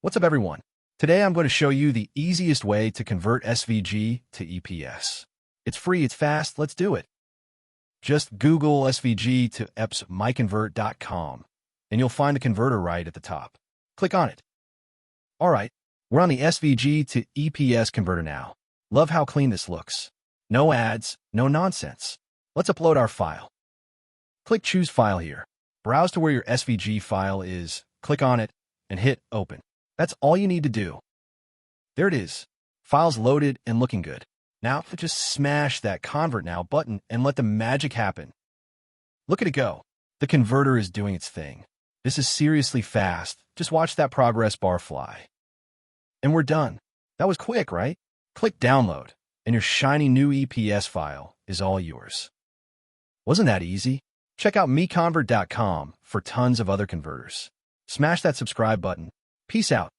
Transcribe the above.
What's up, everyone? Today I'm going to show you the easiest way to convert SVG to EPS. It's free, it's fast, let's do it. Just Google SVG to EPS MiConvert.com and you'll find the converter right at the top. Click on it. Alright, we're on the SVG to EPS converter now. Love how clean this looks. No ads, no nonsense. Let's upload our file. Click Choose File here. Browse to where your SVG file is, click on it, and hit Open. That's all you need to do. There it is. File's loaded and looking good. Now, just smash that Convert Now button and let the magic happen. Look at it go. The converter is doing its thing. This is seriously fast. Just watch that progress bar fly. And we're done. That was quick, right? Click Download, and your shiny new EPS file is all yours. Wasn't that easy? Check out MiConvert.com for tons of other converters. Smash that subscribe button. Peace out.